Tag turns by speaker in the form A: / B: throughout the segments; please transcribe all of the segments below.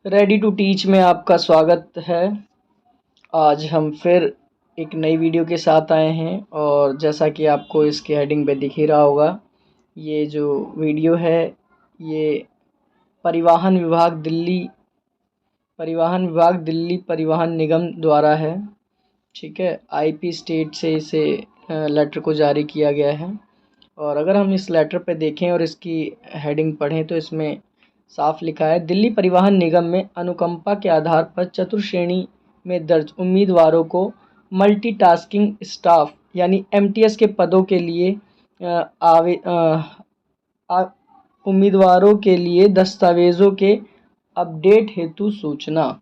A: Ready to teach में आपका स्वागत है। आज हम फिर एक नई वीडियो के साथ आए हैं और जैसा कि आपको इसके हेडिंग पे दिख ही रहा होगा, ये जो वीडियो है ये परिवहन विभाग दिल्ली परिवहन निगम द्वारा है। ठीक है, आईपी स्टेट से इसे लेटर को जारी किया गया है। और अगर हम इस लेटर पे देखें और इसकी हेडिंग पढ़ें तो इसमें साफ लिखा है, दिल्ली परिवहन निगम में अनुकंपा के आधार पर चतुर्श्रेणी में दर्ज उम्मीदवारों को मल्टीटास्किंग स्टाफ यानी एमटीएस के पदों के लिए उम्मीदवारों के लिए दस्तावेज़ों के अपडेट हेतु सूचना।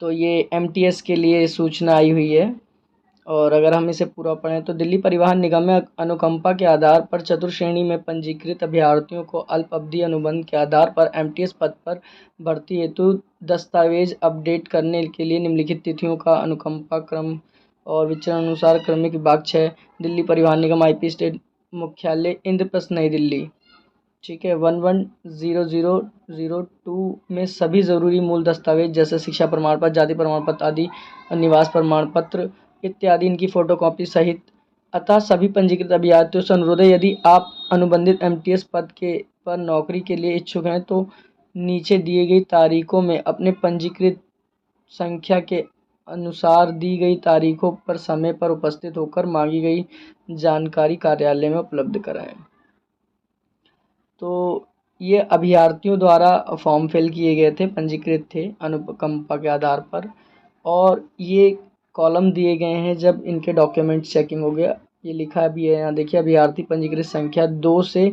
A: तो ये एमटीएस के लिए सूचना आई हुई है। और अगर हम इसे पूरा पढ़ें तो दिल्ली परिवहन निगम में अनुकंपा के आधार पर चतुर्श्रेणी में पंजीकृत अभ्यर्थियों को अल्प अवधि अनुबंध के आधार पर एमटीएस पद पर भर्ती हेतु दस्तावेज अपडेट करने के लिए निम्नलिखित तिथियों का अनुकंपा क्रम और विचरण अनुसार क्रमिक विभाग 6 दिल्ली परिवहन निगम आईपी स्टेट मुख्यालय इंद्रप्रस्थ नई दिल्ली। ठीक है, 110002 में सभी ज़रूरी मूल दस्तावेज जैसे शिक्षा प्रमाण पत्र, जाति प्रमाण पत्र आदि, निवास प्रमाण पत्र इत्यादि इनकी फ़ोटोकॉपी सहित अतः सभी पंजीकृत अभ्यर्थियों से अनुरोध है, यदि आप अनुबंधित एमटीएस पद के पर नौकरी के लिए इच्छुक हैं तो नीचे दिए गई तारीखों में अपने पंजीकृत संख्या के अनुसार दी गई तारीखों पर समय पर उपस्थित होकर मांगी गई जानकारी कार्यालय में उपलब्ध कराएं। तो ये अभ्यर्थियों द्वारा फॉर्म फिल किए गए थे, पंजीकृत थे अनुकंपा के आधार पर, और ये कॉलम दिए गए हैं जब इनके डॉक्यूमेंट्स चेकिंग हो गया। ये लिखा भी है यहाँ, देखिए, अभ्यर्थी पंजीकृत संख्या 2 से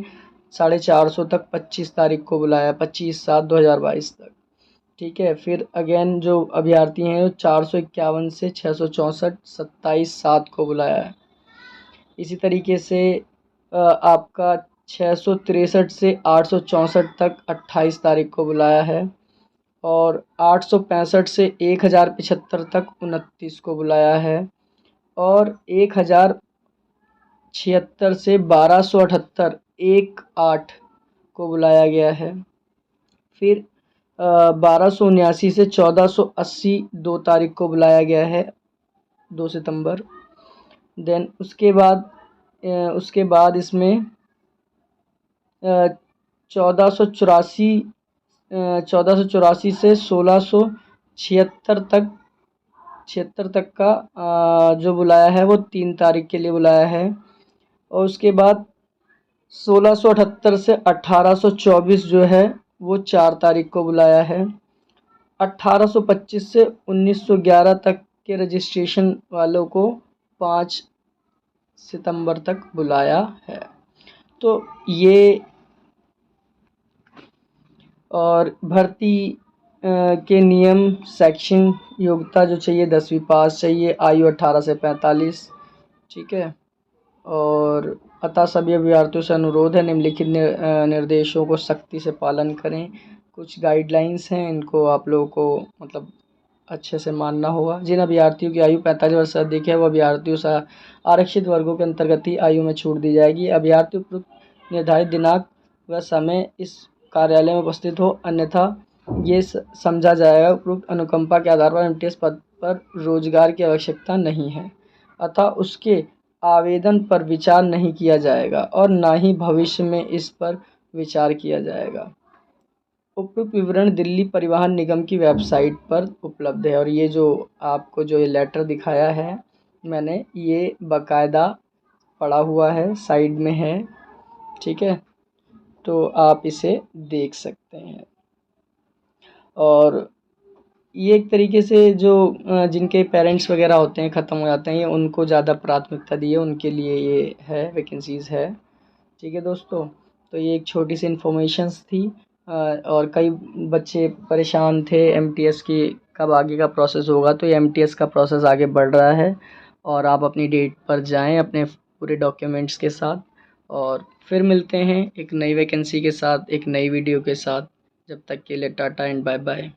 A: 450 तक 25 तारीख को बुलाया, 25/7/2022 तक। ठीक है, फिर अगेन जो अभ्यर्थी हैं वो 451 से 664 27/7 को बुलाया है। इसी तरीके से आपका 663 से 864 तक 28 तारीख को बुलाया है, और 865 से 1075 तक 29 को बुलाया है, और 1076 से 1278 1/8 को बुलाया गया है। फिर 1279 से 1480 2 तारीख को बुलाया गया है, 2 सितंबर। देन उसके बाद इसमें 1484 से 1676 तक का जो बुलाया है वो 3 तारीख के लिए बुलाया है। और उसके बाद 1678 से 1824 जो है वो 4 तारीख को बुलाया है। 1825 से 1911 तक के रजिस्ट्रेशन वालों को 5 सितंबर तक बुलाया है। तो ये और भर्ती के नियम, सेक्शन, योग्यता जो चाहिए 10वीं पास चाहिए, आयु 18 से 45। ठीक है, और अतः सभी अभ्यर्थियों से अनुरोध है निम्नलिखित निर्देशों को सख्ती से पालन करें। कुछ गाइडलाइंस हैं, इनको आप लोगों को मतलब अच्छे से मानना होगा। जिन अभ्यर्थियों की आयु 45 वर्ष से अधिक है वो अभ्यर्थियों से आरक्षित वर्गों के अंतर्गत ही आयु में छूट दी जाएगी। अभ्यर्थी उपयुक्त निर्धारित दिनांक व समय इस कार्यालय में उपस्थित हो, अन्यथा ये समझा जाएगा उपयुक्त अनुकंपा के आधार पर एमटीएस पद पर रोजगार की आवश्यकता नहीं है, अतः उसके आवेदन पर विचार नहीं किया जाएगा और ना ही भविष्य में इस पर विचार किया जाएगा। उपयुक्त विवरण दिल्ली परिवहन निगम की वेबसाइट पर उपलब्ध है। और ये जो आपको जो ये लेटर दिखाया है मैंने, ये बाकायदा पढ़ा हुआ है, साइड में है। ठीक है, तो आप इसे देख सकते हैं। और ये एक तरीके से जो जिनके पेरेंट्स वगैरह होते हैं, ख़त्म हो जाते हैं, ये उनको ज़्यादा प्राथमिकता दी है, उनके लिए ये है, वैकेंसीज़ है। ठीक है दोस्तों, तो ये एक छोटी सी इन्फॉर्मेशंस थी। और कई बच्चे परेशान थे एमटीएस की कब आगे का प्रोसेस होगा, तो ये एमटीएस का प्रोसेस आगे बढ़ रहा है और आप अपनी डेट पर जाएं अपने पूरे डॉक्यूमेंट्स के साथ। और फिर मिलते हैं एक नई वैकेंसी के साथ, एक नई वीडियो के साथ। जब तक के लिए टाटा एंड बाय बाय।